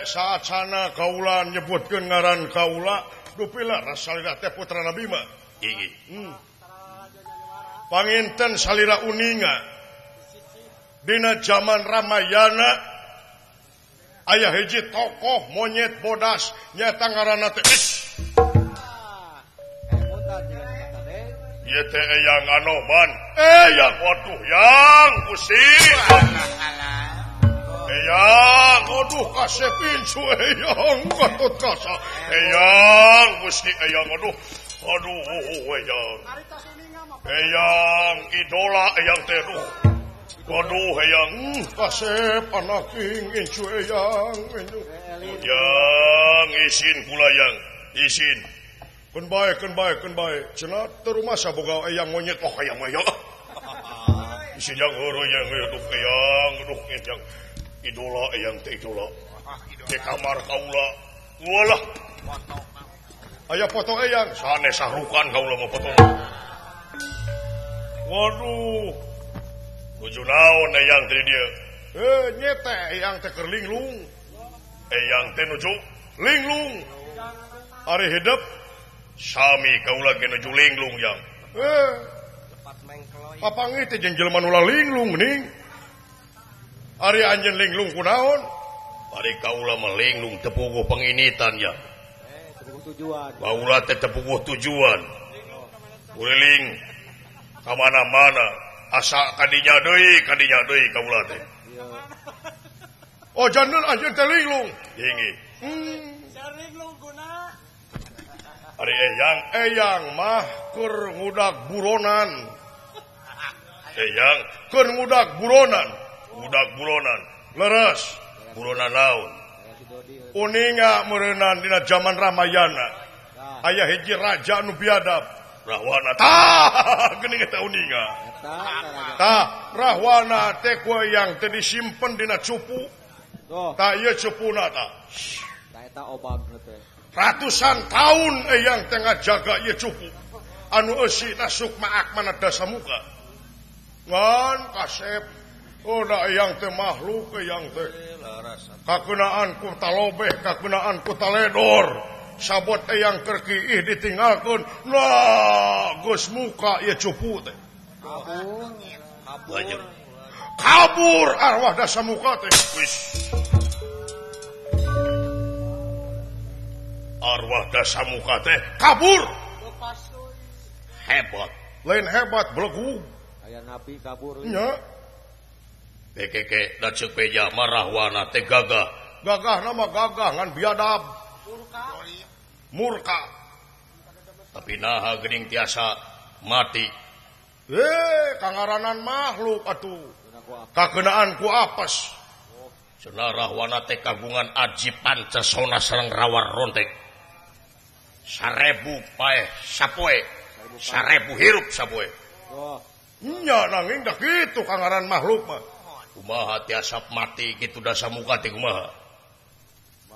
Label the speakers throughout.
Speaker 1: Saat sana kaula nyebutkeun ngaran kaula dupila salira teh putra Nabi mah panginten salira uninga dina zaman Ramayana aya hiji tokoh monyet bodas nyata ngaranna teh ieu teh Eyang Anoban yang waduh yang pusing Eyang, aduh kasih pincu Eyang, katut kasa Eyang, mesti Eyang, aduh Eyang Eyang, idola Eyang teduh waduh Eyang, kasih panaking incu Eyang Yang, isin pula Yang, isin Kun baik, cenah terumah saboga Eyang monyet, oh Eyang isin yang huru yang aduh Eyang idola Eyang teh idola di kamar kaula walah aya foto Eyang sanes sahrukan kaula mah foto waduh tuju naon Eyang teh dia nyete Eyang teh keur linglung Eyang teh nuju linglung ari hidup sami kaula ge nuju linglung Yang papangih teh jeung jelema nu linglung ning ari anjeun linglung kunaon? Ari kaula mah linglung teu puguh panginitan ya. Teu tujuan. Kaula teh teu puguh tujuan. Uliling ka mana-mana, asa kadinya deui kaula teh. Oh janten anjeun teh linglung. Ingi. Linglung guna. Ari Eyang mah keur ngudag buronan. Eyang keur ngudag buronan. Leres buronan naon uninga meureunnan dina zaman Ramayana aya hiji raja anu biadab Rahwana tah geuning eta uninga tah Rahwana teh ku yang teh disimpen dina cupu tah ieu cupuna tah eta obagna teh ratusan taun Eyang teh ngajaga ieu cupu anu eusi tah sukma akmana dasamuka ngan kasep da Eyang teh makhluk Eyang teh kakeunaan ku talobeh kakeunaan ku taledor sabot Eyang keur kiih ditinggalkeun nah geus muka ieu cupu teh kabur arwah dasamuka teh wis arwah dasamuka teh kabur hebat lain hebat belegu aya nabi kabur nya Keke da ceuk beja Rahwana teh gagah nama gagah ngan biadab murka tapi naha geuning tiasa mati kangaranan makhluk atuh kakeunaan ku apes cenah Rahwana teh kagungan aji pancasona sareng rawar rontek 1000 paeh sapoe 1000 hirup sapoe nya nanging da kitu kangaran makhluk mah kumaha tiasa mati kitu dasamuka teh kumaha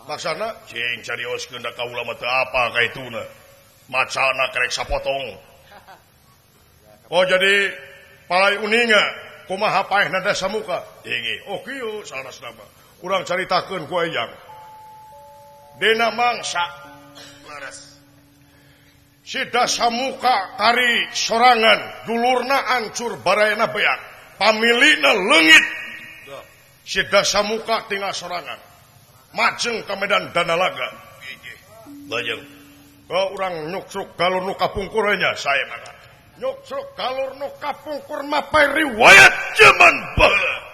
Speaker 1: maksana cing carioskeun da kaula mah teu apa kaituna macana kerek sapotong oh jadi palai uninga kumaha paehna dasamuka ingi oh kieu salasna mah urang caritakeun ku Eyang dina mangsa laras si dasamuka kari sorangan dulurna ancur barayana beak pamilina leungit si dasamuka tinggal sorangan majeng ke medan Danalaga lajeng urang nyuksuk galur nu kapungkurnya saya maka nyuksuk galur nu kapungkur mapai riwayat zaman baheula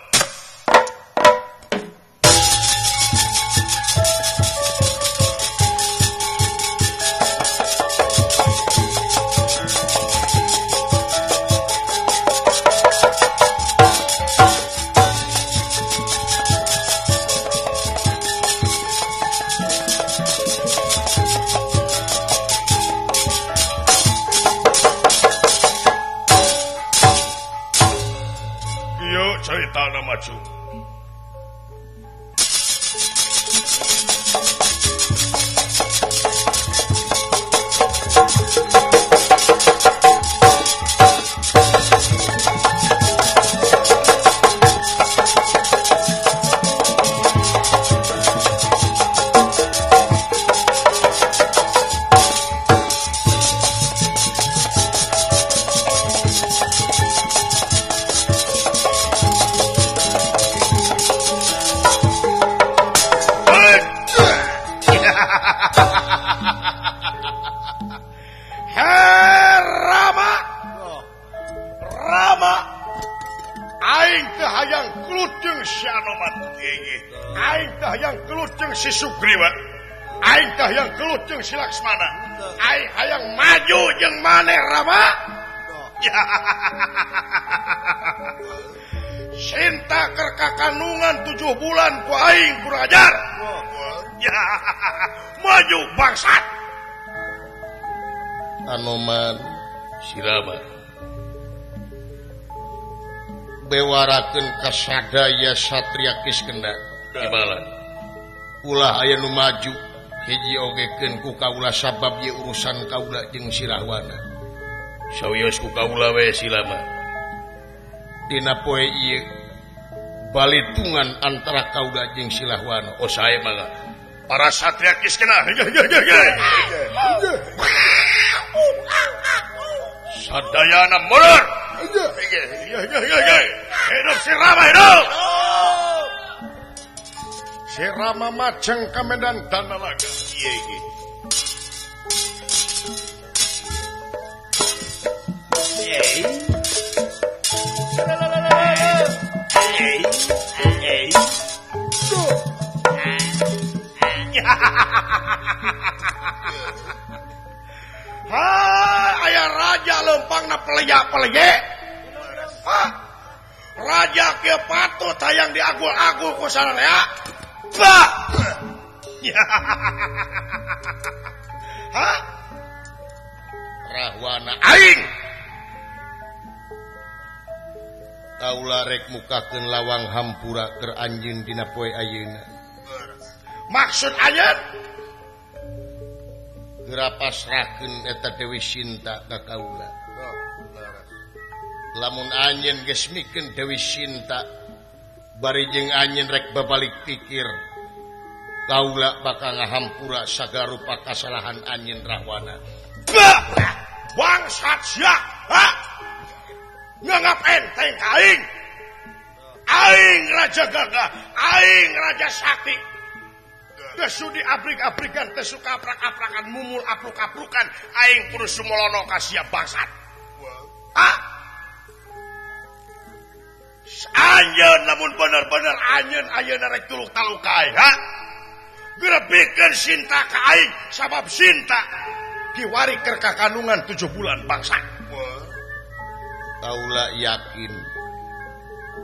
Speaker 1: cerita maju. Si Sugriwa aing teh yang gelut jeung si Laksmana aing hayang maju jeung maneh Rama ya Sinta keur kakanungan 7 bulan ku aing kurang ajar ya maju bangsat Anoman si Rama bewarakeun kasadaya satria Kiskenda ibalan ulah aya nu maju hiji ogekeun ku kaula sabab ye urusan kaula jeung si Rahwana sawios ku kaula we silama dina poe ieu balitungan antara kaula jeung si Rahwana oh sae mangga para satria Kiskena sadayana mundur hidup si Rama hidup si Rama Majeng ka Medan Danalaga. Ieu iki. Aya raja lempangna pelege. Raja kieu patut hayang diagul-agul ku sararea. Bah! Hah? Rahwana aing. Kaula rek mukakeun lawang hampura keur anjeun dina poe ayeuna. Maksud anjeun geura pasrahkeun eta Dewi Sinta ka kaula. Lamun anjeun geus mikeun Dewi Sinta bari jeung anjeun rek babalik pikir kaula bakal ngahampura sagarupa kasalahan anjeun Rahwana. Bangsat sia, ha? Nganggap enteng aing. Aing Raja Gagah, aing Raja Sakti. Geus diabrik-abrikan teh suka aprak-aprakan mumul apruk-aprukan aing kudu sumolono ka sia bangsat. Ah? Anjeun lamun bener-bener anjeun ayeuna rek tuluk taluk ka aing, ha? Grebikeun Sinta ka aing sabab Sinta kiwari keur kakanungan 7 bulan bangsa. Kaula yakin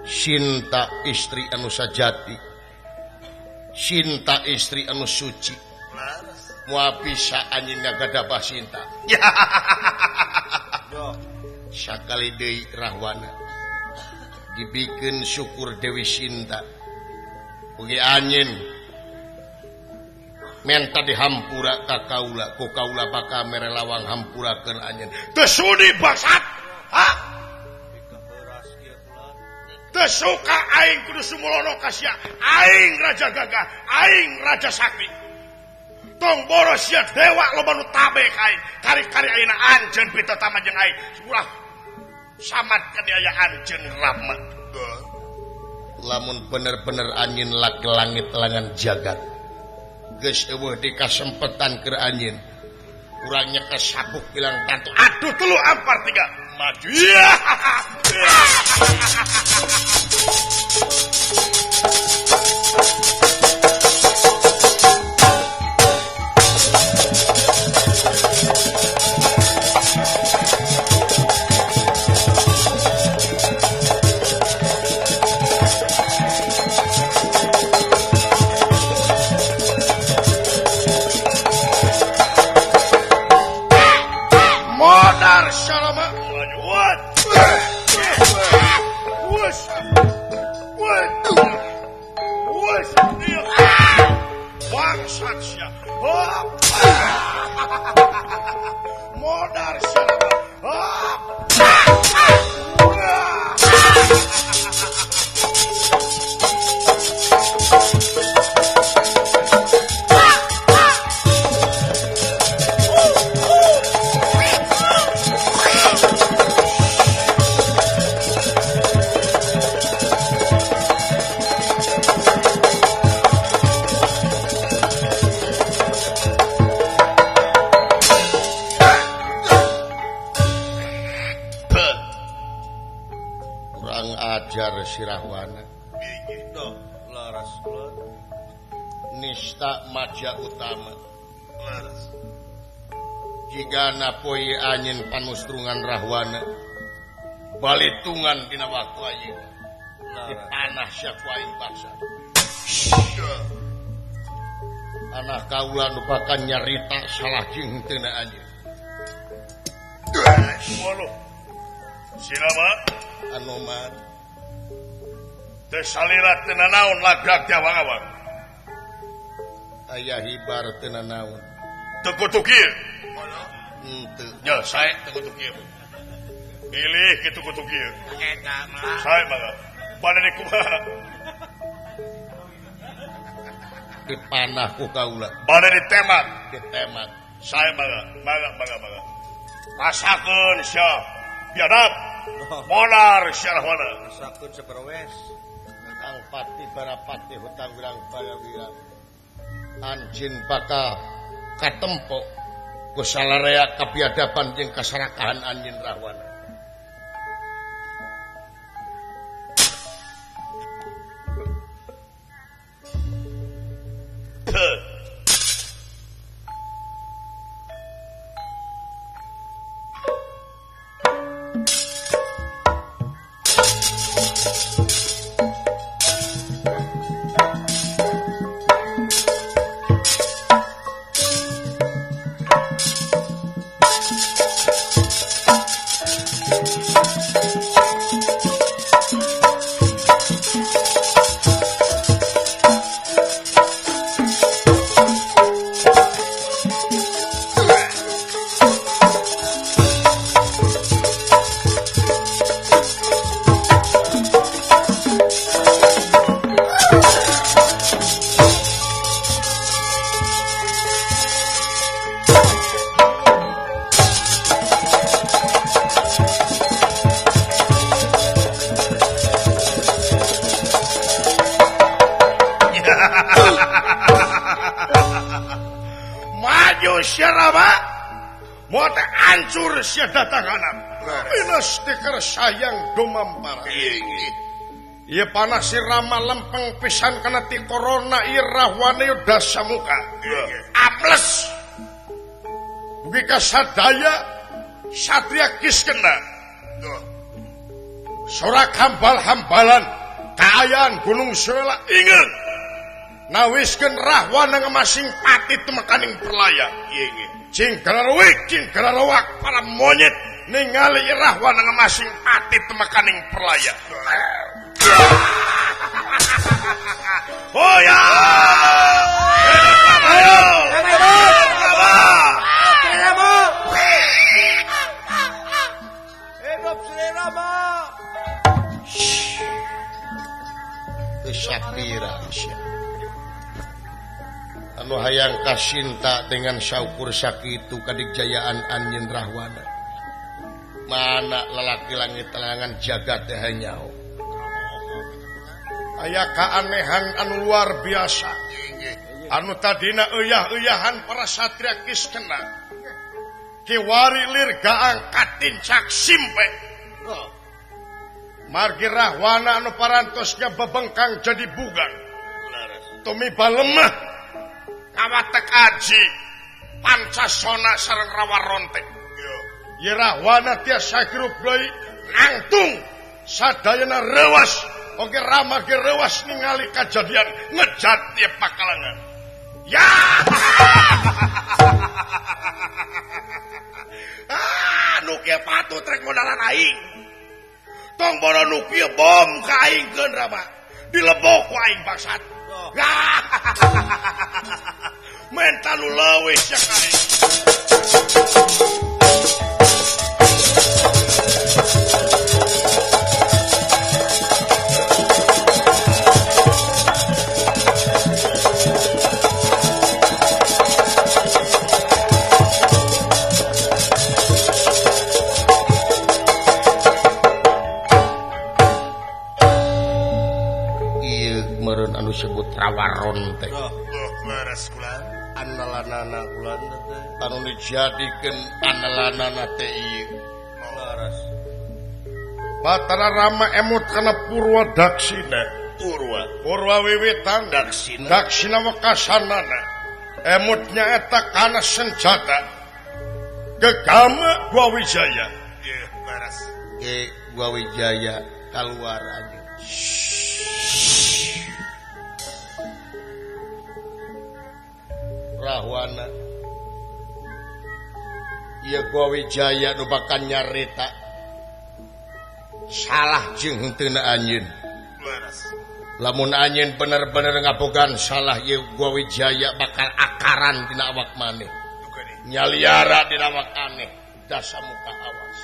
Speaker 1: Sinta istri anu sajati, Sinta istri anu suci. Moal bisa anjeun ngagadabah Sinta. Sakali deui Rahwana dibikeun syukur Dewi Sinta ugi anjeun menta dihampura ka kaula ku kaula bakal mere lawang hampurakeun anjeun teu sudi bangsat ha teu suka aing kudu sumulono ka sia aing Raja Gagah aing Raja Sakti tong boros sia dewa loba nu tabe ka aing kari-kari ayeuna anjeun pitetama jeung aing ulah samat kadiaya anjeun Rama. Lamun bener-bener anjeun lak langit langan jagat. Geus eueuh di kasempetan keur anjeun. Urang nyekes sabuk bilang tantu. Aduh telu ampar tiga. Maju. Modar Salama. Maju. Wes dia. Bangsat sia. Modar siapa? Rahwana laras nista maja utama laras jigana poe anyin panustrungan Rahwana balitungan dina waktu ayeuna dipanah sia ku aing baksa anak kaula nu bakan nyarita salah jeung teu na anjeun waluh sirama anoman teu salira teu nanaon lagak teh awang-awang aya hibar teu nanaon teu kudu kieu henteu nya sae teu kudu kieu pilih kitu kudu kieu eta mah sae mah bade kumaha dipanah ku kaula bade ditemat sae mah rasakeun sia biadab molar sia Rahwana rasakeun saperwes Kang Pati Barapati hutang wirang bala-wirang anjeun bakal katempo ku salarea kabiadaban jeung kasarakahan anjeun Rahwana sia datanganan minus tikar sayang dumampara ieu panas si Rama lempeng pisan kana ti corona ieu Rahwana udah samuka aples mugi ka sadaya satria kiskena sorak hambal-hambalan kaayaan Gunung Sela inget nawiskeun Rahwana ngamasing pati temekaning perlaya cing galarowak para monyet ningali Rahwana ngamasing pati temekaning perlaya oh ya hidup Sri Rama Sapira anu hayang kasinta dengan syukur sakitu kadigjayaan anjeun Rahwana mana lalaki langit telangan jagat teh nyao aya kaanehan anu luar biasa anu tadina euyah-euyahan para satria kiskena kiwari lir gaang katincak simpe margi Rahwana anu parantosnya bebengkang jadi bugan tumiba lemah kawatek aji pancasona sareng rawaronte ye Rahwana tiasa hirup deui nangtung sadayana rewas oge Rama ge rewas ningali kajadian ngejat ieu pakalangan ya nu kieu patut rek modalan aing tong bono nu kieu bom ka aingkeun Rama dilebok ku aing bangsat. Mental nu leuwih sia kae. Anu sebut rawaron teh.
Speaker 2: Leres kula.
Speaker 1: Analanana kula teh. Anu dijadikeun analanana teh ieu.
Speaker 2: Leres.
Speaker 1: Batara Rama emut kana Purwa Daksina. Purwa wiwitan
Speaker 2: Daksina.
Speaker 1: Daksina wekasanana. Emutnya eta kana senjata. Gegama Gwawijaya.
Speaker 2: Ieu leres.
Speaker 1: Gwawijaya kaluar aja. Rahwana ieu Gwawijaya nu bakal nyarita salah jeung henteu anjeun.
Speaker 2: Leres.
Speaker 1: Lamun anjeun bener-bener ngabogan salah ieu Gwawijaya bakal akaran dina awak maneh. Nyaliara dina awak aneh. Dasa muka awas.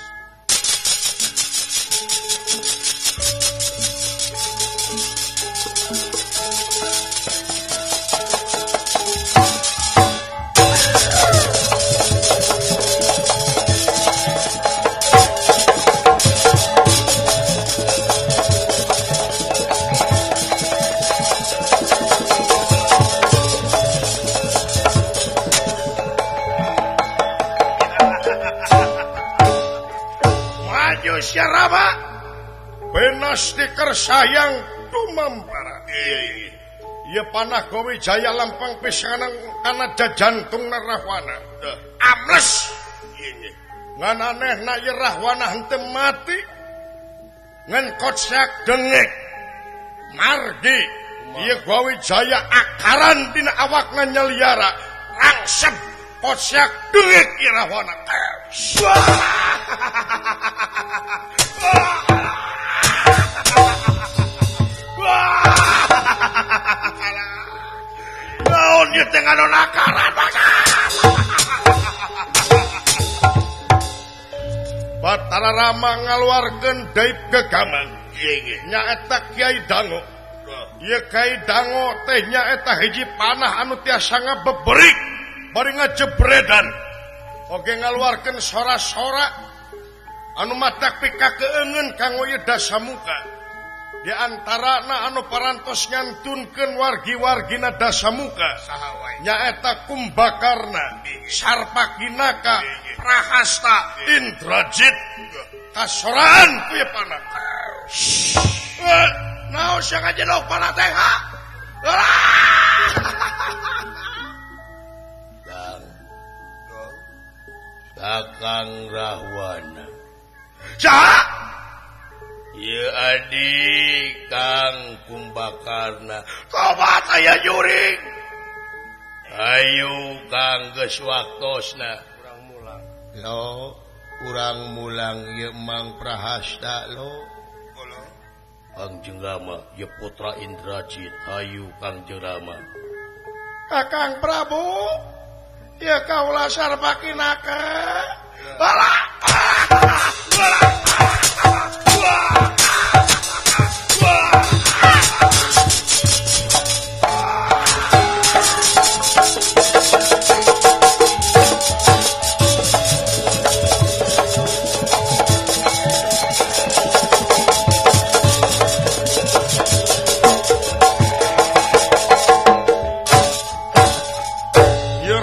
Speaker 1: Rama benas dikersayang tumampara. Ieu panah Gwawijaya lampang pisanan kana jajantungna Rahwana. Amles. Ngan anehna ieu Rahwana henteu mati. Ngan kocak dengek. Margi ieu Gwawijaya akaran dina awakna nyaliara. Rangsep kocak dengek ieu Rahwana. Naon ieu teh nganon akaran Batara Rama ngaluarkeun daib gegaman. Nyaeta Kiai Dango. Ieu Kiai Dango teh nyaeta hiji panah anu tiasa ngabeberik bari ngajebredan. Oge ngaluarkeun sora-sora anu matak pikakeungeun kanggo ieu Dasamuka. Di antarana anu parantos ngantunkeun wargi-wargina Dasamuka nyaeta Kumbakarna, Sarpakinaka, Rahasta, Indrajit. Kasoraan ku ieu panah. Naon sia ngajedog panah teh ha? Kakang Rahwana. Saha? Ieu adik Kang Kumbakarna. Tobat aya juring. Ayo Kang geus waktosna.
Speaker 2: Urang mulang.
Speaker 1: Lo, urang mulang ieu Mang Prahasta lo.
Speaker 2: Kulo.
Speaker 1: Kang Jengrama ieu putra Indrajit. Ayo Kang Jengrama.
Speaker 3: Kakang Prabu, ieu kaula Sarpakinaka. Alah.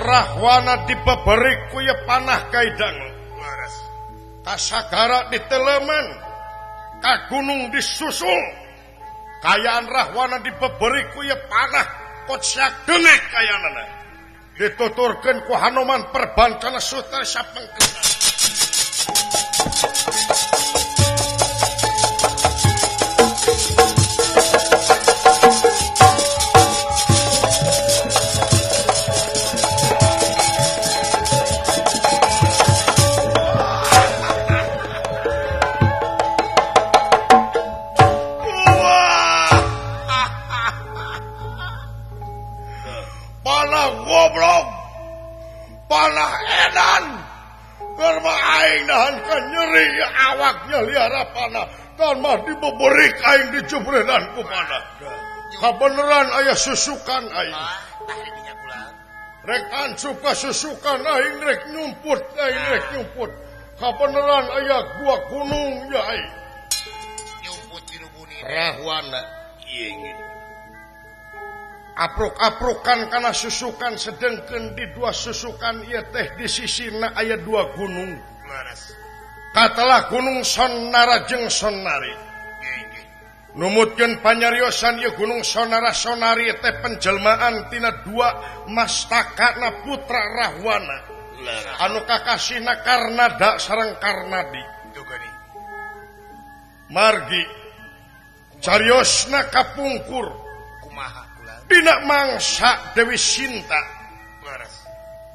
Speaker 1: Rahwana dibeberik ku ieu panah kaidang.
Speaker 2: Leres.
Speaker 1: Kasagara ditelemen, ka gunung disusul. Kayaan Rahwana dibeberik ku ieu panah kocak dengek kayanana. Dituturkeun ku Hanoman Perbancana Sutra sapengkeuna.
Speaker 3: aing nahankan nyeri awaknya liara panah tan mah dibeberik aing dijebredan ku panah kabeneran aya susukan aing rek ancup ka susukan aing rek nyumput kabeneran aya gua gunung ya aing
Speaker 2: nyumput di lubuni
Speaker 3: rahwana ieu apruk-aprukan kana susukan sedengkeun di dua susukan ieu teh di sisina aya dua gunung
Speaker 2: laras
Speaker 3: katalah gunung Sonara jeung Sonari numutkeun panyariosan ieu gunung Sonara Sonari teh penjelmaan tina dua mastakana putra Rahwana anu kakasina Karnada sareng Karnadi margi cariosna kapungkur
Speaker 2: kumaha
Speaker 3: dina mangsa Dewi Sinta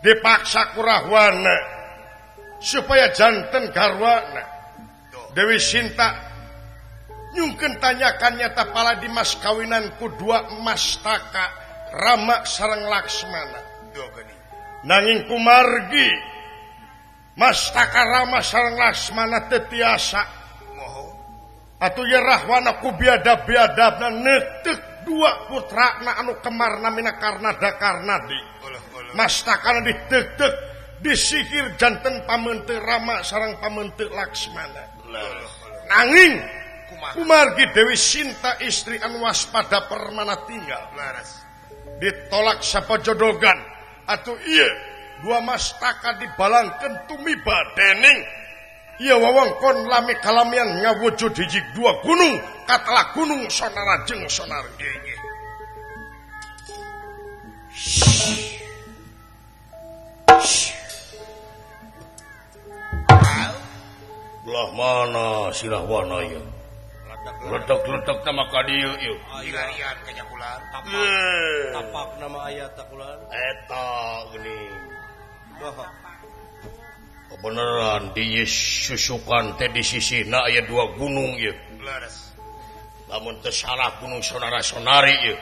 Speaker 3: dipaksa ku Rahwana supaya janten garwana Dewi Sinta nyungkeun tanyakan nyata pala di mas kawinan ku dua mastaka Rama sareng Laksmana nanging kumargi mastaka Rama sareng Laksmana teu tiasa atuh ye Rahwana ku biadab-biadabna neuteuk dua putra na anu kemar namina Karnada Karnadi mastakana ditegtek disihir janten pamenteuk Rama sareng pamenteuk Laksmana nanging kumargi Dewi Sinta istri anu waspada permana tinggal ditolak sapajodogan atuh ieu dua mastaka dibalangkeun tumiba dening ieu wewengkon lami kalamian ngawujud hiji dua gunung katalah gunung Sonara jeung Sonari belah mana si Rahwana ieu ledak-ledak nama ka dieu ieu
Speaker 2: hilarian kanyakulan
Speaker 4: tapak nama ayat takulan
Speaker 3: eta geuning beneran di susukan teh di sisina aya dua gunung ieu
Speaker 2: laras
Speaker 3: lamun teu salah gunung Sonara Sonari ieu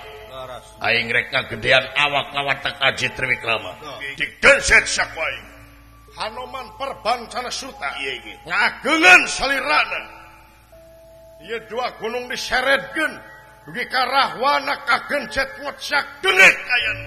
Speaker 3: aing rek ngagedean awak lawan tak Aji Triwikrama digenset sakuai Hanoman perbancana suta ngageungeun salirana ieu dua gunung diseretkeun dugi ka Rahwana kagencet ngocak dengek kayan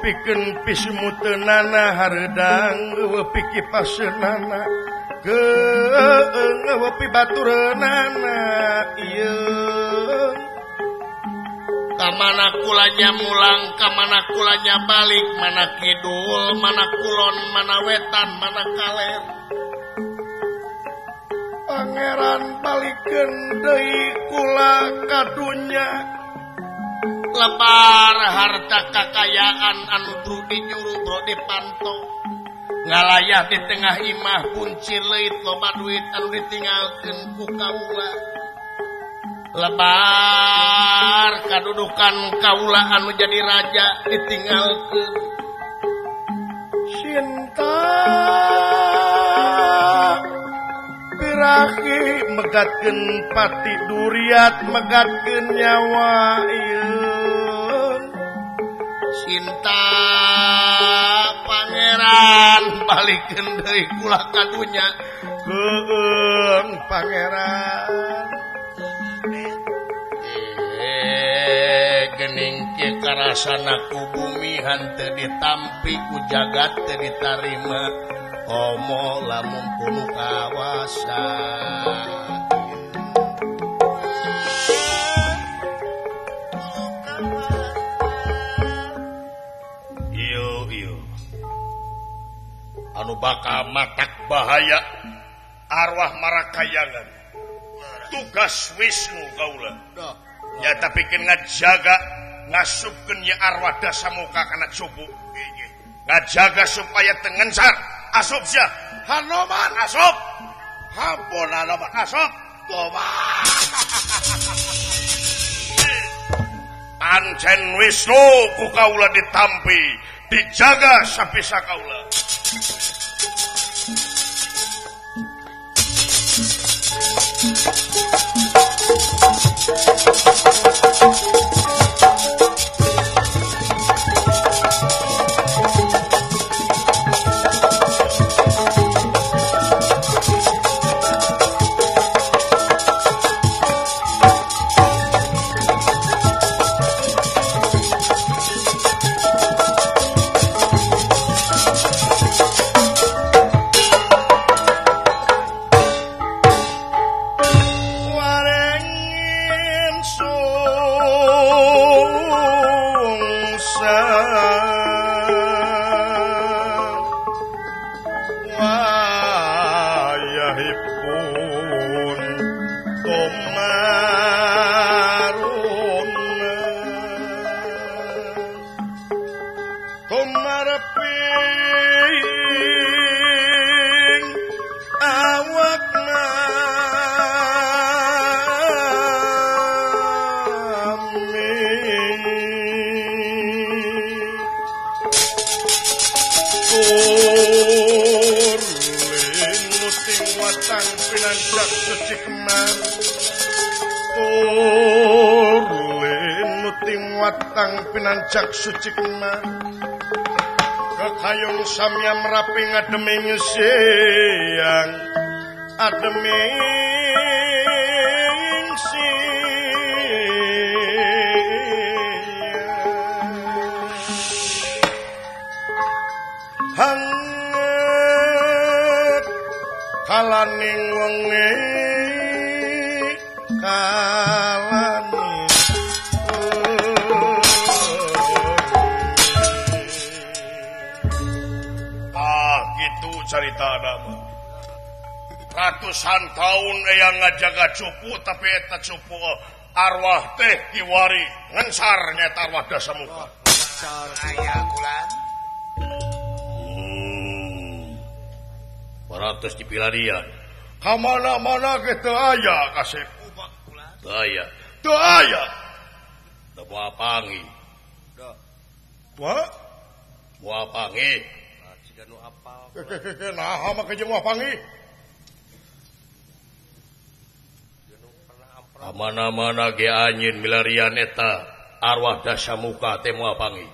Speaker 3: pikeun pismuteunana hareudang eueuh kipaseunana eueuh batureunana ieu kamana kulanya mulang kamana kulanya balik mana kidul mana kulon mana wetan mana kaler pangeran balikeun deui kula kadunya lebar harta kakayaan anu dinyuruh bro dipantau ngalayah di tengah imah kunci leit loba duit anu ditinggalkeun ku kaula lebar kadudukan kaula anu jadi raja ditinggalkeun Sinta birahi megatkeun pati duriat megatkeun nyawa ieu Sinta pangeran balikeun deui kula kadunya keung pangeran geuning kieu karasana ku bumi hanteu ditampi ku jagat teu ditarima komo lamun kudu kawasa
Speaker 1: anu bakal matak bahaya arwah marakayangan tugas Wisnu kaula ya tapi ngajaga ngasupkeun ye arwah Dasamuka kana cupu ngajaga supaya tengencar asup sia Hanoman asup hampun Hanoman asup pancen Wisnu ku kaula ditampi dijaga sapisa kaula pinanjak suci kemar kekayung samya merapi ngademing siang ademing siang hangat kalaning wengi cerita nama ratusan tahun yang ngajaga cupu tapi eta cupu arwah teh kiwari ngencar nyata arwah Dasamuka
Speaker 2: aya kulan
Speaker 1: 200 di pilarian kamana-mana gitu aya kasih teu aya teu moal pangi moal pangi nah mah kejeng wah pangi mana-mana ge anjeun milarian eta arwah Dasamuka teh moal pangi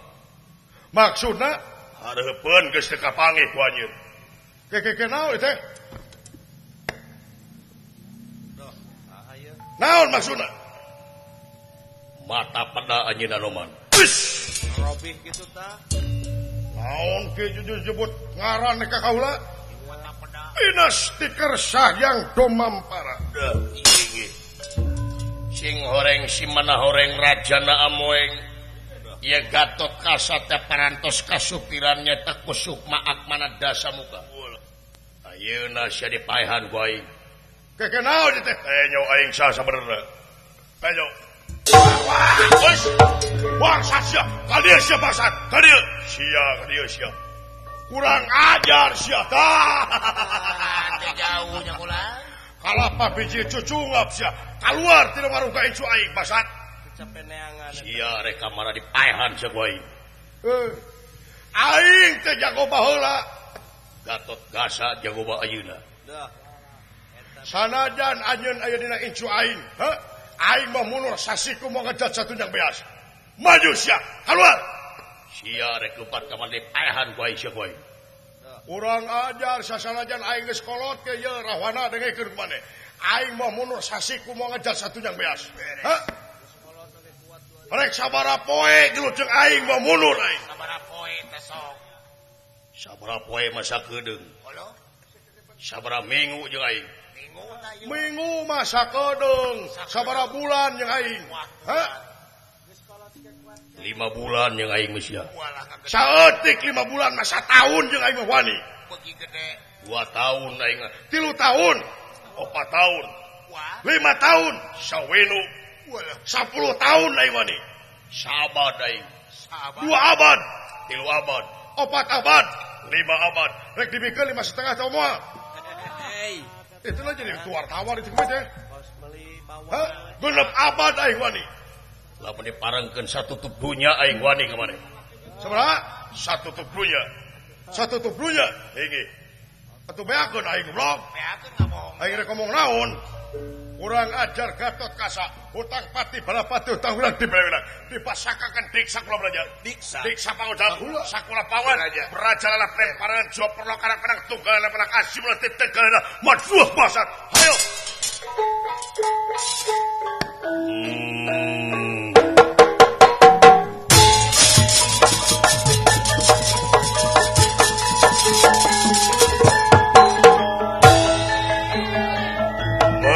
Speaker 1: maksudna hareupeun geus teu kapangi ku anjeun naon teh naon maksudna mata peda anjeun Anoman
Speaker 4: robih kitu tah
Speaker 3: naon ke jujur ngaran ka kaula dinasti Kersah yang domampara
Speaker 1: sing horeng si mana horeng rajana amoeng ya Gatot Kasatya parantos kasupirannya tak kusuk maak mana Dasamuka ayeuna sia dipaehan ku aing
Speaker 3: keke naon teh nyo aing sah sabenerna ayo wes wang sasya kadieu sia bangsat kadieu sia kurang ajar sia
Speaker 2: teh jauhnya kulan
Speaker 3: kalapa biji cucungap sia keluar tina warung ka incu aing bangsat
Speaker 4: capeneangan
Speaker 1: sia rek kamana dipaehan sia ku aing
Speaker 3: aing teh jago baheula
Speaker 1: Gatot Gasa jago ba ayeuna
Speaker 3: sanajan anjeun aya dina incu aing aing mah munur sasiku mau ngejat satunya beas maju sia keluar
Speaker 1: sia rek lupat kamana dipaehan ku aing sia ku aing
Speaker 3: urang ajar sasanajan aing geus kolot ke ye rahwana dengekeun ku maneh aing mah munur sasiku mau ngejat satunya beas rek sabaraha poe geulujeng aing mah munur aing
Speaker 2: sabaraha poe teh sok
Speaker 1: sabaraha poe mah sakedeung sabaraha minggu jeung aing
Speaker 3: minggu mah sakedeung sabaraha bulan jeung aing
Speaker 1: 5 bulan jeung aing mah sia
Speaker 3: saeutik 5 bulan mah 1 tahun jeung aing mah wani
Speaker 2: beuki gede.
Speaker 3: 2 tahun aing 3 tahun 4 tahun
Speaker 2: Wah.
Speaker 3: 5 tahun sawenu
Speaker 2: Walah.
Speaker 3: 10 tahun aing wani sabad aing
Speaker 2: Sabar.
Speaker 3: 2 abad 3 abad 4 abad 5 abad rek dibikeun 5,5 tahun moal
Speaker 4: Hei,
Speaker 3: itu lah jadi wartawan itu mah teh
Speaker 4: bos beli bawang.
Speaker 3: hah 6 abad aing wani lamun diparengkeun satutup dunya aing wani kemarin sabaraha satutup dunya hege atuh beakeun aing blog
Speaker 2: Beakeun ngomong.
Speaker 3: aing rek ngomong naon kurang ajar Gatot Kaca hutang pati balapati hutang urang dibelewena dipasakakan diksa kula belajar diksa pangucap sakula pawan berajalana premparan jawab perlo kadang-kadang tunggalna pernah kasih melatih tegalna madfuh basat ayo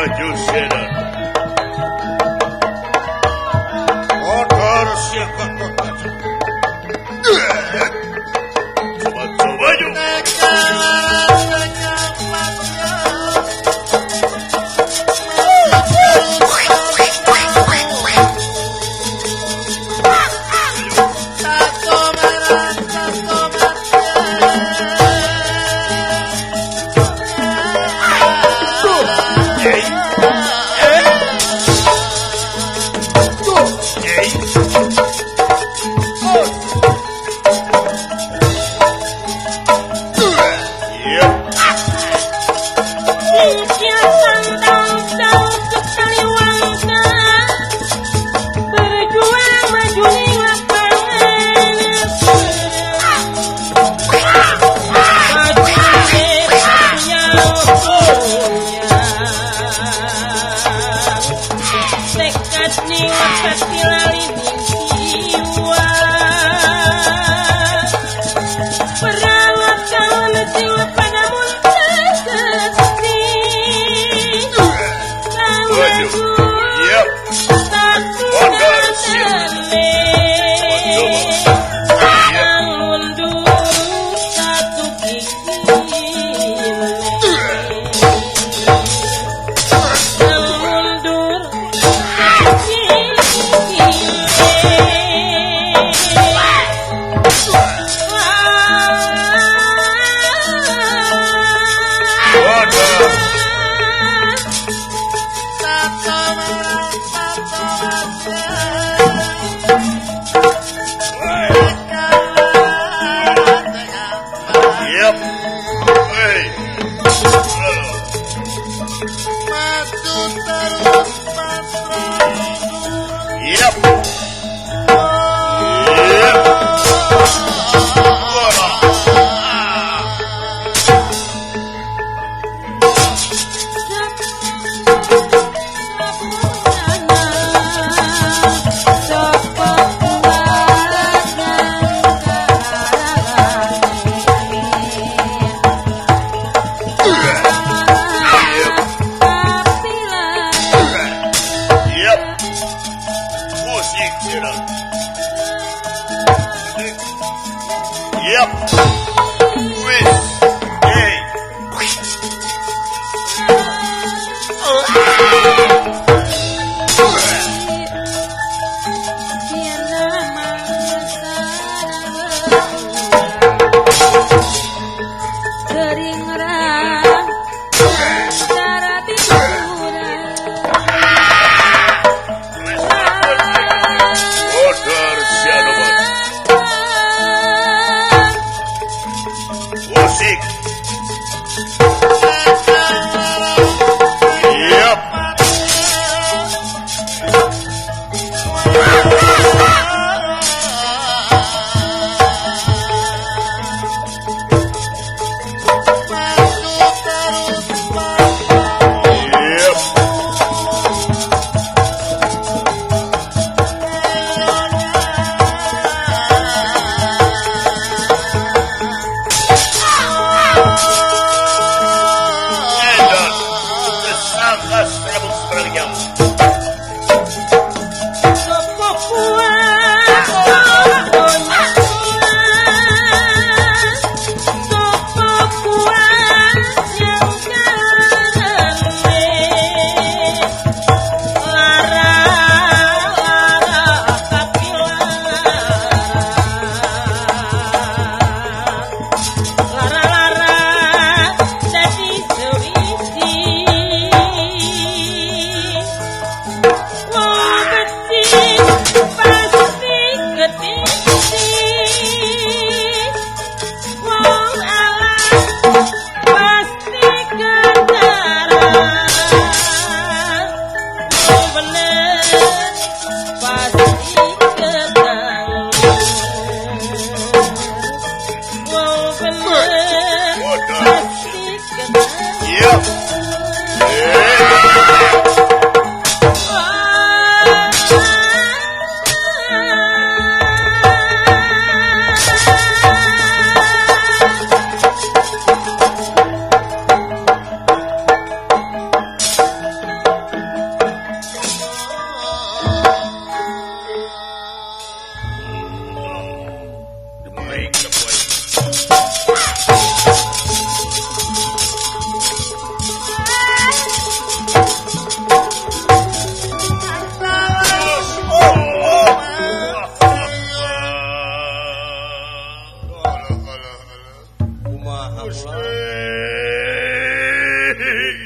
Speaker 3: maju sena odor siapa coba yuk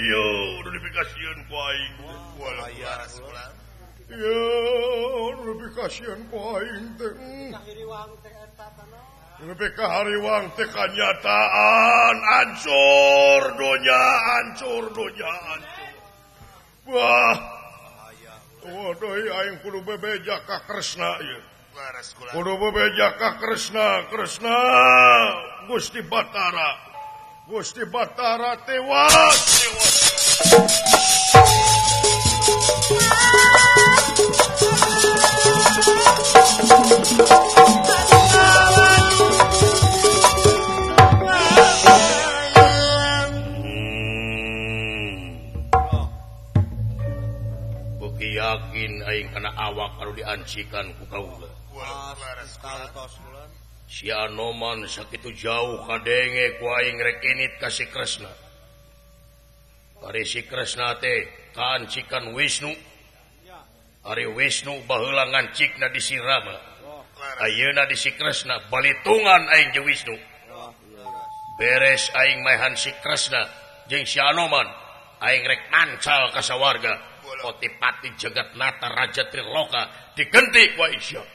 Speaker 3: yo lebih kasihan ku aing lebih kasihan ku aing teh lebih ke hariwang teh kenyataan hancur donya wah waduh aing kudu bebeja ka Kresna ieu kudu bebeja ka Kresna Gusti Batara tewas
Speaker 1: Beuki yakin aing kana awak anu diancikan ku kaula. Si Anoman sakitu jauh kadenge ku aing rek init ka si Kresna. Ari si Kresna teh kaancikan Wisnu. Ari Wisnu baheula ngancikna di si Rama. Ayeuna di si Kresna balitungan aing jeung Wisnu. Beres aing maehan si Kresna jeung si Anoman, aing rek mancal ka sawarga. Potipati Jagatnata Raja Triloka digenti ku Aisyah.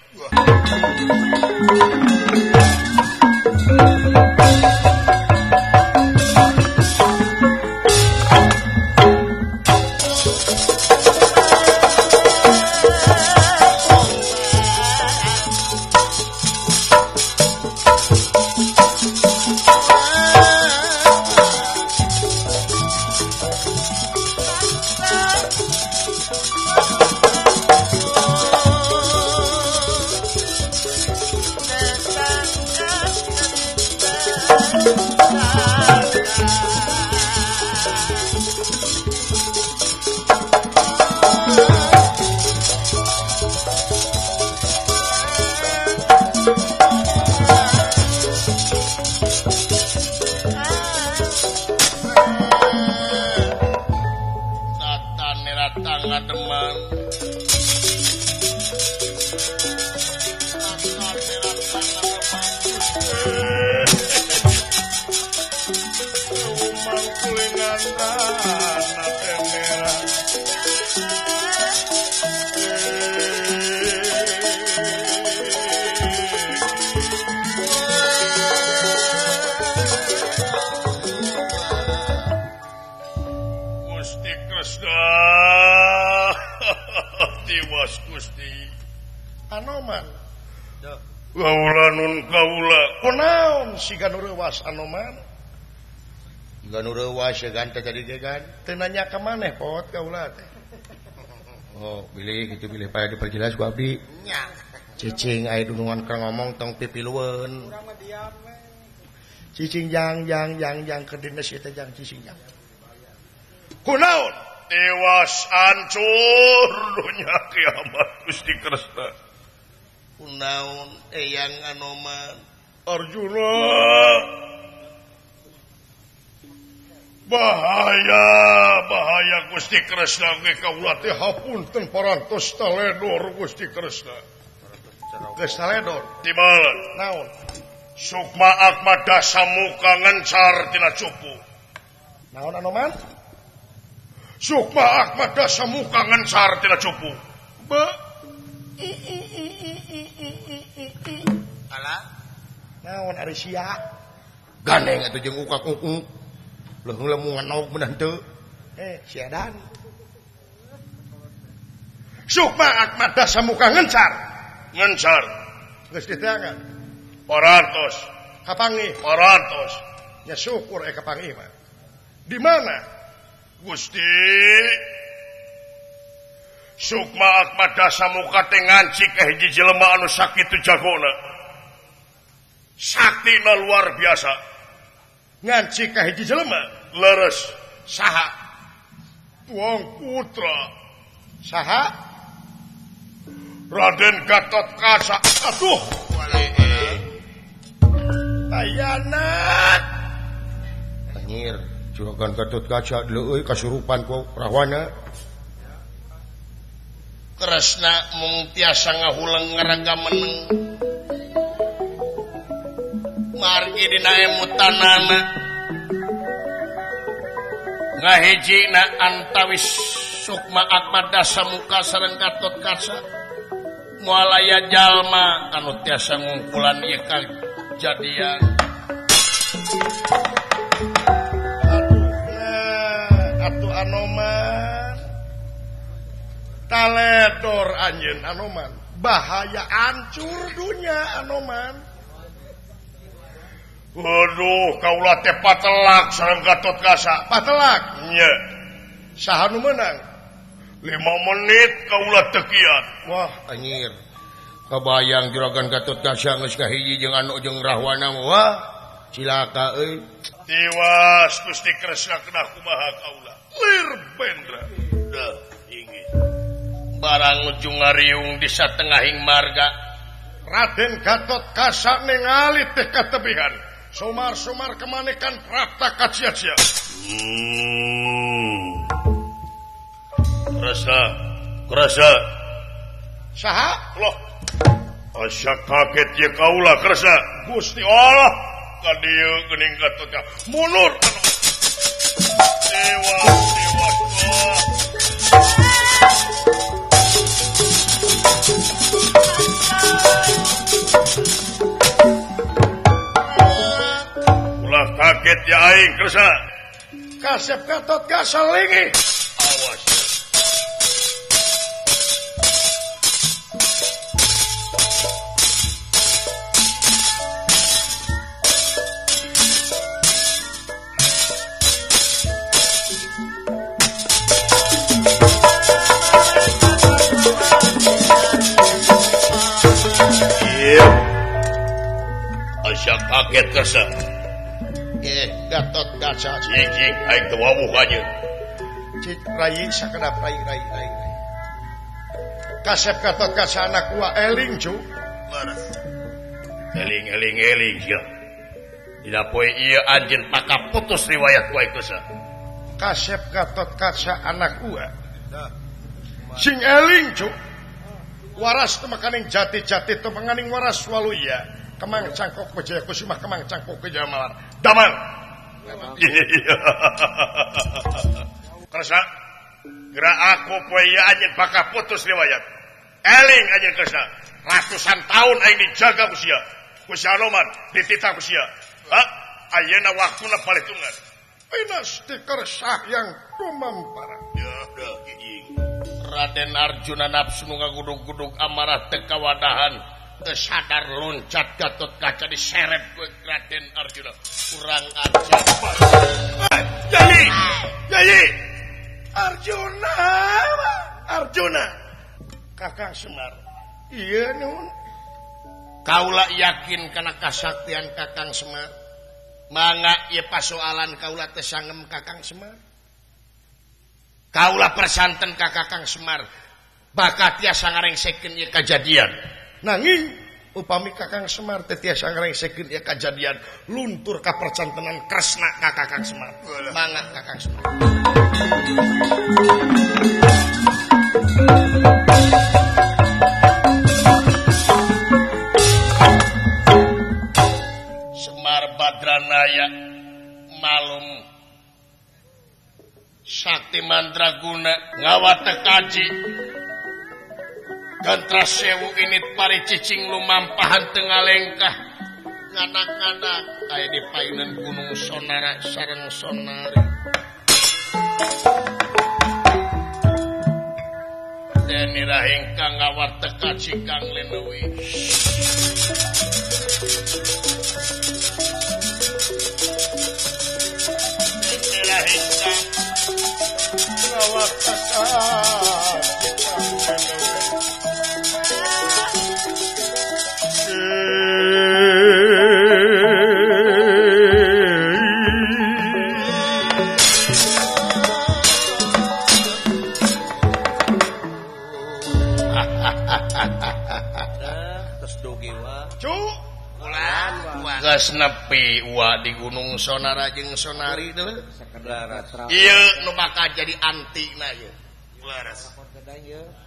Speaker 1: Anoman ganu rewas gante tadi gegan tenanya ke maneh pot kaula teh oh pilih gitu pilih pada diperjelas ku abdi cicing aya dunungan keur ngomong tong pipilueun cicing jang keur dina si teh jang cicing jang kunaon tewas hancur dunya kiamat Gusti Kresna kunaon eyang Anoman Arjuna bahaya Gusti Kresna ge kaula teh hapunten parantos taledor Gusti Kresna geus taledor di mana naon sukma akmada samuka ngencar tina cupu naon Anoman sukma akmada samuka ngencar tina cupu
Speaker 2: alah
Speaker 3: naon ari sia gandeng atuh jeung ukak-ukuk leuh lemungan naok beunang teu sia dan sukma akmada samuka ngencar geus diteangan parantos kapanggih parantos nya syukur kapanggih mah di mana Gusti sukma akmada samuka teh ngancik ka hiji jelema anu sakitu jagona saktina luar biasa ngancik ka hiji jelema leres saha Tuang Putra saha Raden Gatotkaca aduh ayana anjir juragan Gatotkaca deuleu kasurupan ku Rahwana Kresna mung tiasa ngahuleng ngaraga meneng margi dina emutanana
Speaker 1: ngahijina antawis Sukma Ahmad Dasamuka sareng Gatot Kaca moal aya jalma anu tiasa ngungkulan ieu kajadian.
Speaker 3: Atuh Anoman taledor anjeun Anoman bahaya hancur dunya Anoman.
Speaker 1: Waduh kaula teh patelak sareng Gatot Kaca.
Speaker 3: Patelak
Speaker 1: Nya
Speaker 3: saha nu meunang
Speaker 1: 5 menit kaula teu kiat.
Speaker 3: wah
Speaker 1: Anjir kabayang juragan Gatot Kaca geus kahiji jeung anu jeung rahwana wah cilaka euy.
Speaker 3: tiwas Gusti Kresna kena kumaha kaula lir bendra
Speaker 1: Dah inggih barang ujung ngariung di satengahing marga
Speaker 3: Raden Gatot Kaca ningali teh katebihan sumar-sumar kemanekan prapta kacia-cia.
Speaker 1: Kerasa
Speaker 3: Saha?
Speaker 1: loh asa kaget ya kaula Kerasa Gusti Allah ka dieu geuning Gatot Kaca mundur dewa ulah kaget ya aing Kerasa
Speaker 3: Kasep Gatot Kaca lingi
Speaker 1: awas kaget Kersa
Speaker 3: Gatot Kaca
Speaker 1: cing aing teu wawuh anjeun
Speaker 3: cik rai sakedap rai Kasep Gatot Kaca anak gua eling cu
Speaker 1: eling ya dina poe ieu anjeun pakaputus riwayat ku Kersa
Speaker 3: Kasep Gatot Kaca anak gua sing eling cu waras teu makaning jati-jati teu manganing waras waluya Kemang Cangkok Wijaya Kusuma Kemang Cangkok Wijaya Malar
Speaker 1: damang Kersa geura aku poe ieu anjeun pakaputus riwayat eling anjeun Kersa ratusan tahun aing dijaga ku sia ku Anoman dititah ku sia ayeuna waktuna palitungan
Speaker 3: Pinasti Kersa yang tumampara
Speaker 1: ya dah giging Raden Arjuna nafsu nu ngagudug-gudug amarah teu kawadahan teu sadar loncat Gatot Kaca diseret ku Raden Arjuna kurang ajar Yai
Speaker 3: Arjuna Kakang Semar iya nun
Speaker 1: kaula yakin kana kasaktian Kakang Semar mangga ieu pasoalan kaula teh sangem Kakang Semar kaula persanten ka Kakang Semar bakat tiasa ngarengsekeun ieu kajadian
Speaker 3: nanging upami Kakang Semar teh tiasa ngarengsekeun ieu kajadian luntur ka percantenan Kresna ka Kakang Semar mangga Kakang Semar
Speaker 1: Semar Badranaya malum Sakti Mandraguna ngawata kaji Gantra Sewu init pari cicing lumampahan tengah lengkah nganak-nganak kaya di painan Gunung Sonara sareng Sonari Deni rahing kang ngawata kaji kang lenewi Deni rahing kang
Speaker 3: ngawata
Speaker 1: geus nepi uwa di Gunung Sonara jeung Sonari teh ieu nu bakal jadi antina ieu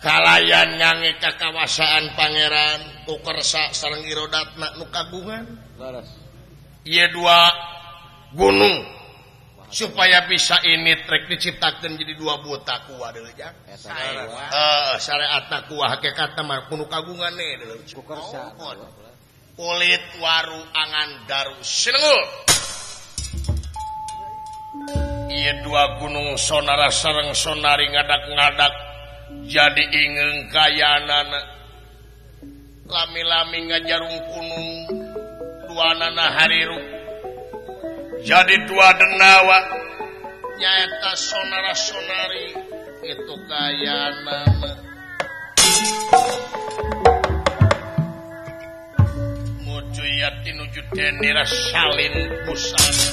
Speaker 1: kalayan nyange kakawasaan pangeran ku Kersa sareng Irodatna nu kagungan ieu dua gunung supaya bisa ini trek diciptakan jadi dua buta kuah dulu ya. Syariatna kuah hakikatna mah kudu kagungan dulu. Kulit waru angan daru sinengul. Ieu dua gunung sonara sareng sonari ngadak-ngadak jadi ingeng kayanana. Lami-lami ngajarung gunung duanana hariru. Jadi dua denawa nyaeta sonara-sonari itu kayanana. Muju yati nuju denira salin busana.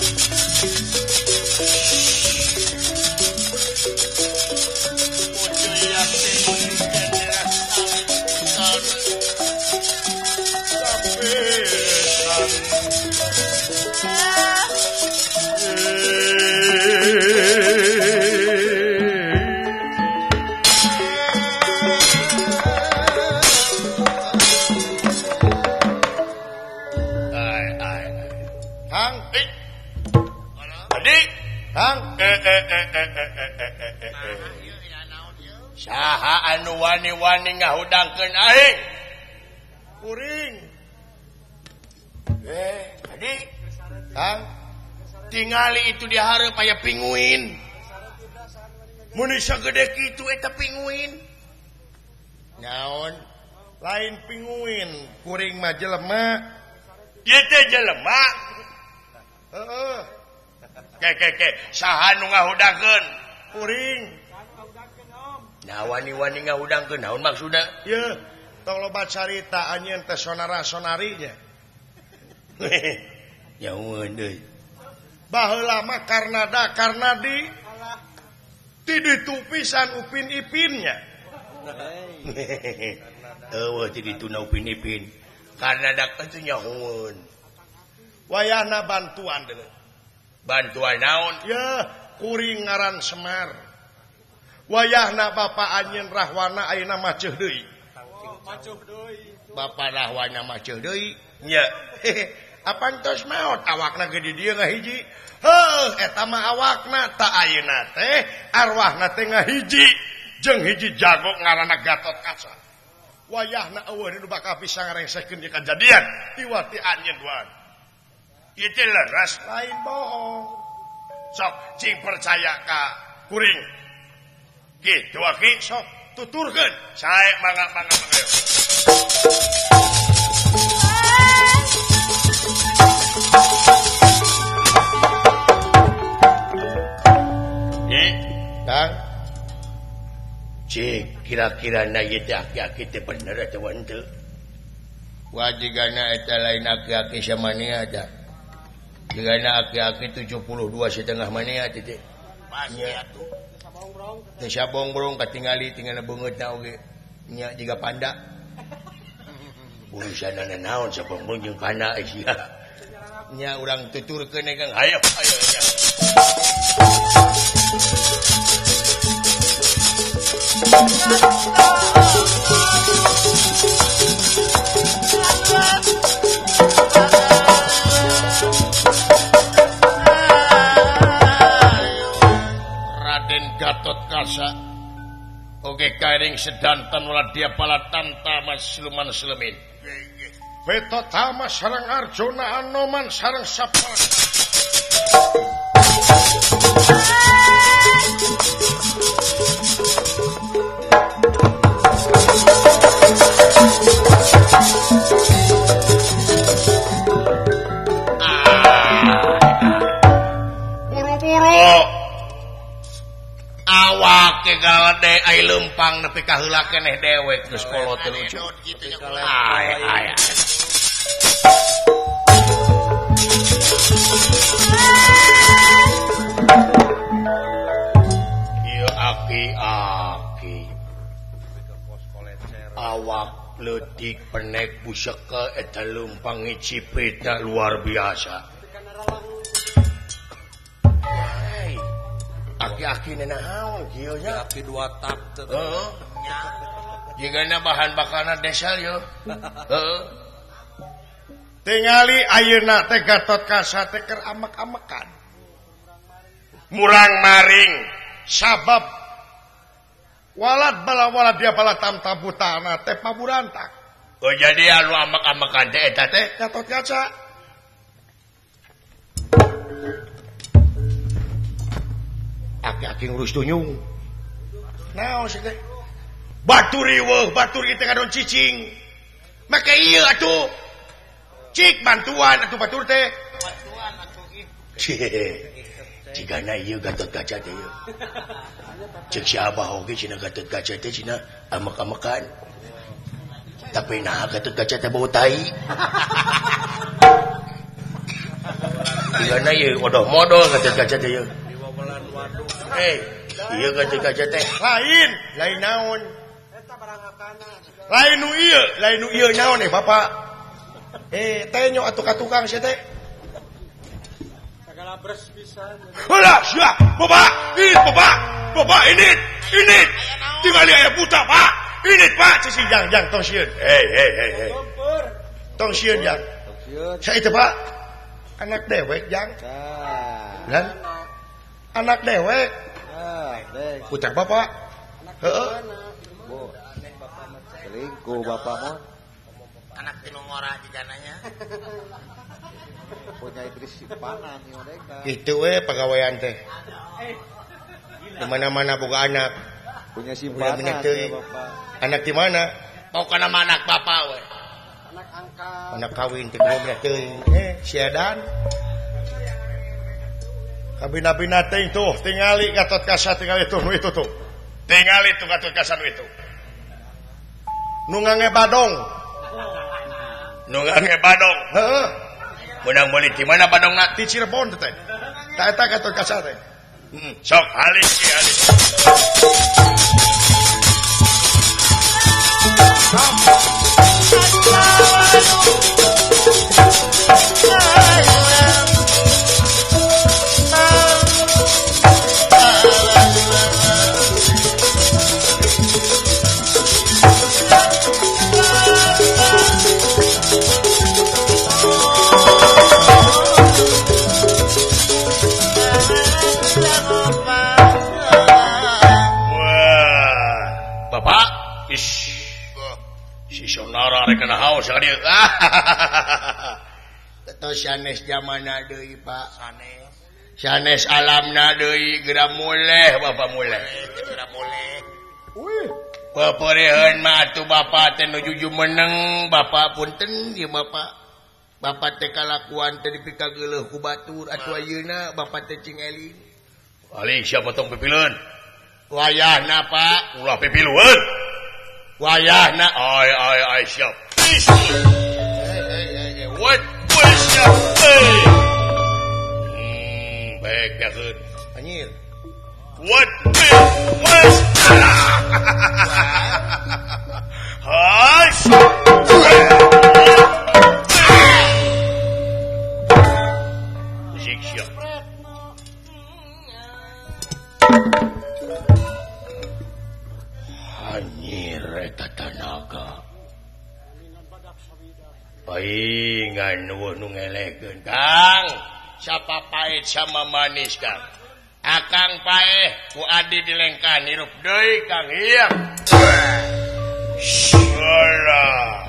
Speaker 1: Muju yati nuju denira salin busana. Saha anu wani-wani ngahudangkeun aing? Kuring. Tadi Kang tingali itu di hareup aya pinguin. Mun sagede kitu eta pinguin. Naon? Lain pinguin, kuring mah jelema. Ieu teh jelema. Heeh. Ke saha nu ngahudangkeun? Kuring. Nah wani-wani ngahudangkeun naon maksudna? Ye, tong loba carita anjeun teh sonara-sonarinya. Nyaun deui. Baheula mah karena di tiditu pisan upin ipinnya. Eueuh tiditu na upin ipin. Karena dak teh nyaun. Wayahna bantuan deui. Bantuan naon? Ya, kuring ngaran Semar. Wayahna Bapak anjeun Rahwana ayeuna maceuh deui. Maceuh deui. Bapak Rahwana maceuh deui. Nya. Apantos maot awakna ge di dieu ngahiji. Heuh, eta mah awakna ta ayeuna teh arwahna teh ngahiji jeung hiji jago ngaranna Gatot Kaca. Wayahna eueuh nu bakal bisa ngarengsehkeun ieu kajadian tiwati anjeun duan. Ieu teh leres lain bohong. Sok cing percaya ka kuring. Kitu aki sok tuturkeun. Sae mangga. Kang, cik kira-kira na ieu teh aki-aki teh bener atawa henteu? Wajigana eta lain aki-aki samania tah. Jigana aki-aki 72 setengah mania teh teh. Pasti atuh. Teh sabongbrong katingali tinggalna beungeutna oge. Nya jiga panda. Urusanana naon sabongbrong jeung panda sia. Nya urang tuturkeun Kang. Hayo. Raden Gatot Kaca oge karing sedanten ulah dia palatan tama siluman selemin. Beto tama sareng Arjuna Anoman sareng Sapana. Buru-buru awak ke galade ai lempang nepi ka heula keneh dewek geus kolot teh lucu. Ai. Ieu aki-aki awak leutik penek buseka eta lempang ngicipitna luar biasa. Aki-aki naon kieu nya? Aki 2 tak teh. Heeh. Jigana bahan bakarna desal yo. Heeh.
Speaker 3: tingali ayeuna teh Gatot Kaca teh keur amek-amekan murang maring sabab walad bala walad dia bala tamtabutana teh paburantak
Speaker 1: oh jadi anu amek-amekan teh eta teh
Speaker 3: Gatot Kaca aki-aki ngurus tunyung naon sih teh batur riweuh batur ieu teh kadon cicing make ieu atuh cik bantuan atuh batur teh
Speaker 2: Bantuan atuh
Speaker 1: cigana ieu Gatot Kaca teh ieu cek si Abah oge cina Gatot Kaca teh cina amek-amekan tapi nah Gatot Kaca teh bau tai cigana ieu odoh-modoh Gatot Kaca teh ieu iya Gatot Kaca teh lain naon lain nu ieu naon bapak teh nyo atuh ka tukang sia teh
Speaker 4: segala beres pisan
Speaker 3: heula sia bapak ini tinggali aya buta pak ini pak cicing jang tong sieun hei tong sieun jang saeutik pak anak dewek jang lan anak dewek putar bapak heeh
Speaker 4: selingkuh bapak mah
Speaker 2: anak tinu ngora jigananya
Speaker 4: punya iblis simpanan nih mereka
Speaker 3: kitu we pagawean teh di mana-mana boga anak
Speaker 4: punya simpanan ya bapak
Speaker 3: anak di mana
Speaker 1: mau kana anak bapak we
Speaker 4: anak angkat
Speaker 3: anak kawin teh bener teuing siadan kabina-bina teh tuh tingali Gatot Kaca tingali tuh nu itu tuh tingali tuh Gatot Kaca nu itu nu ngangebadong heeh
Speaker 1: menang beli di mana badongna
Speaker 3: di Cirebon teh tah eta Gatot Kaca teh
Speaker 1: sok halis ki halis sonara rek kana haus ka dieu
Speaker 3: Tetos sanes zamana deui Pak
Speaker 1: sanes alamna deui geura muleh bapak muleh
Speaker 2: geura muleh
Speaker 1: paparehan mah atuh bapak teh nu juju meneng bapak punten ieu bapak teh kalakuan teh dipikageuleuh ku batur atuh ayeuna bapak teh cing eling paling siapa tong pipileun wayahna Pak ulah pipilueun wayahna ay siap what siap baik yakeun
Speaker 3: anjir
Speaker 1: what was hai siap anjir eta tanaga paingan nuwuh nu ngelekeun Kang siapa pahit sama manis Kang akang paeh ku adi dilengkan hirup deui Kang ieu salah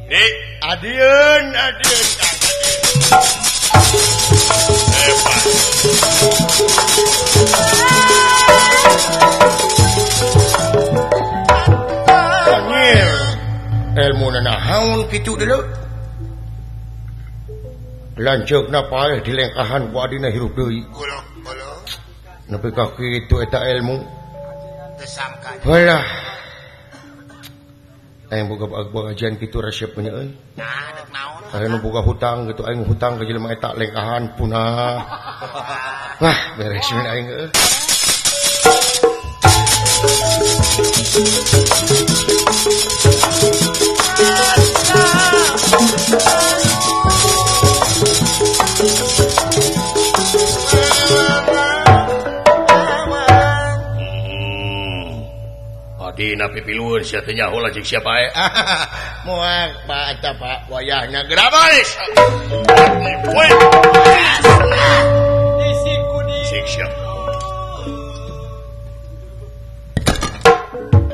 Speaker 1: di adieun Kang hebat
Speaker 3: anjir ilmu nahaun kitu dulu lanceukna paeh dilengkahan ku adina hirup deui
Speaker 2: golo
Speaker 3: nepi ka kitu eta ilmu
Speaker 2: teu sangka
Speaker 3: helah aing boga ajian kitu resep nya euy
Speaker 2: nah dek naon
Speaker 3: aing boga hutang gitu aing hutang ka jelema eta lengkahan punah wah beres mun aing euy
Speaker 1: Wadina pipiluan sia teh nyaho lajeng siapa moal Pak eta Pak wayahna gerabais woi siksa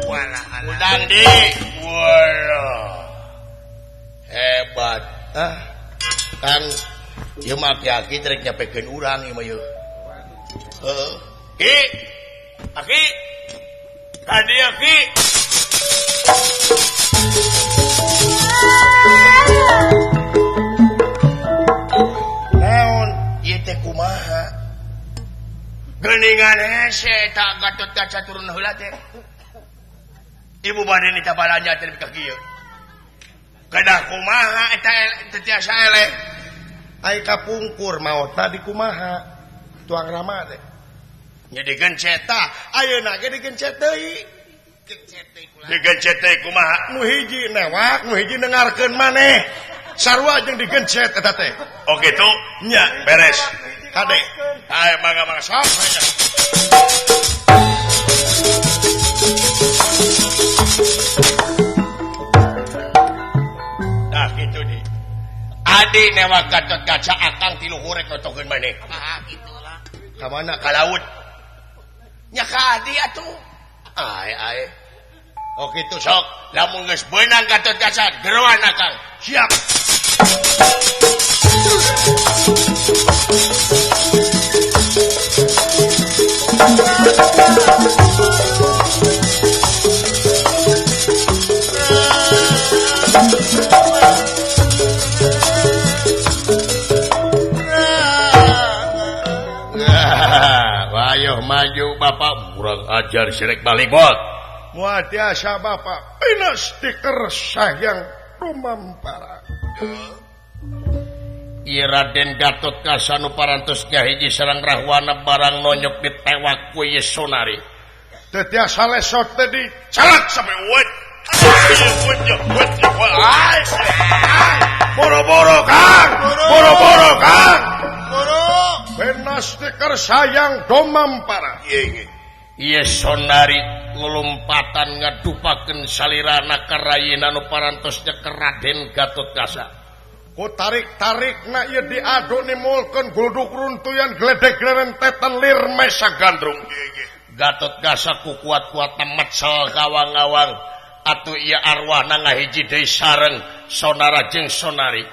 Speaker 2: wala
Speaker 1: udang di wala hebat Kang ieu mah aki trek nyapekeun urang ieu mah yeuh Ki Aki tadi Aki naon ieu teh kumaha geuningan hese tak Gatotkaca turun heula teh ibu bade nita balanja teh ka kieu kedah kumaha eta teh tiasa eleh ai kapungkur maot tadi kumaha tuang rama teh nya digenceta ayeuna ge digencet deui digencet deui kumaha nu hiji newak nu hiji dengarkeun maneh sarua jeung digencet eta teh oh kitu nya beres kade ae mangga sok dah kitu di adi newak Gatotkaca akang ti luhur rek notokeun maneh
Speaker 2: gitulah
Speaker 1: ka mana ka laut nya ka adi atuh ae oh kitu sok lamun geus beunang Gatotkaca geroan akang siap ayo maju Bapak kurang ajar sirek balik bot moal tiasa Bapak pinas stiker sayang rumampara ieu Raden Gatotkaca nu parantos hiji sareng rahwana barang nonyok ditewak ku ieu Sonari teu tiasa lesot teh dicalak sampai wet boro-boro Kang boro-boro Kang pena stiker sayang domampara ieu Sonari ngulumpatan ngadupakeun salirana ka rayina nu parantos ka Raden Gatotkaca ku tarik-tarikna ieu diadu nimulkeun guluduk runtuyan gledek rentetan lir mesa gandrung Gatotkaca ku kuat-kuatna mecel gawang-gawang atuh ieu arwahna ngahiji deui sareng Sonara jeung Sonari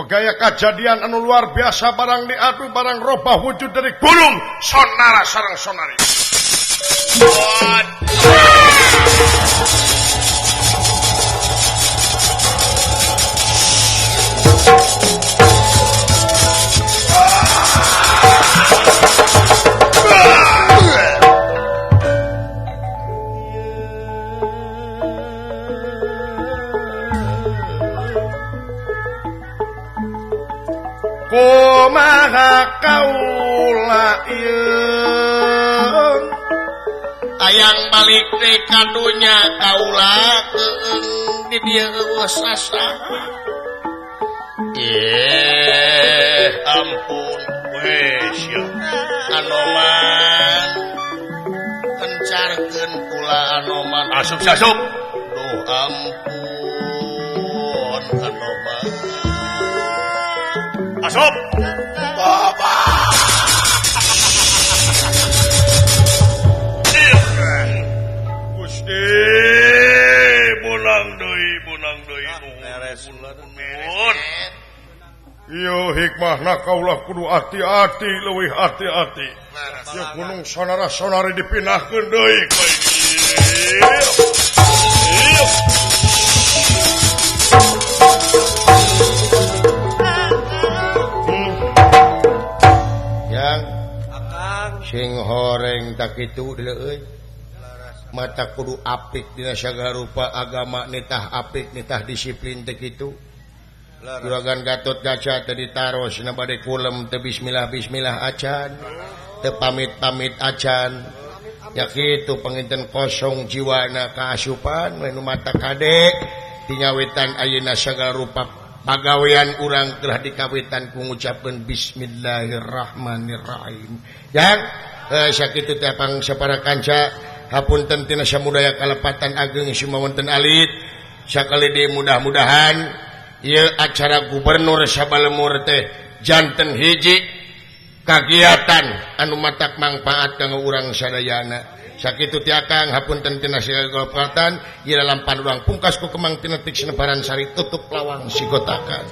Speaker 1: gaya kejadian anu luar biasa barang diadu barang robah wujud dari gulung Sonara sareng Sonari kumaha kaula ieu ayang balik teh kadunya kaula di dieu wasasa ampun wes Anoman kencarkeun kula Anoman asup duh ampun Anoman asup Bapak Gusti bonang deui nuhun Yo hikmahna kaulah kudu hati-hati leuwih hati-hati ya gunung Sonara-sonari dipindahkeun deui ka sing horeng tak kitu deuleu mata kudu apik dina sagala rupa agama nitah apik nitah disiplin teh kitu juragan Gatotkaca teh ditaros na bade kulem teh bismillah acan teh pamit acan ya kitu panginten kosong jiwana kaasupan we nu mata kade tinyawitan ayeuna sagala rupa pagawean urang telah dikawitan ku ngucapkeun bismillahirrahmanirrahim yang sakitu teh pang sapara kanca
Speaker 3: hapunten tina samudaya kalepatan ageng sumawonten alit sakali di mudah-mudahan ieu acara gubernur Sabalemur teh janten hiji kagiatan anu matak manfaat kanggo urang sadayana sakitu ti akang hapunten tina segala kalepatan ieu dalam panurang pungkas ku kemang tina tik sinebaran sari tutup lawang sigotakan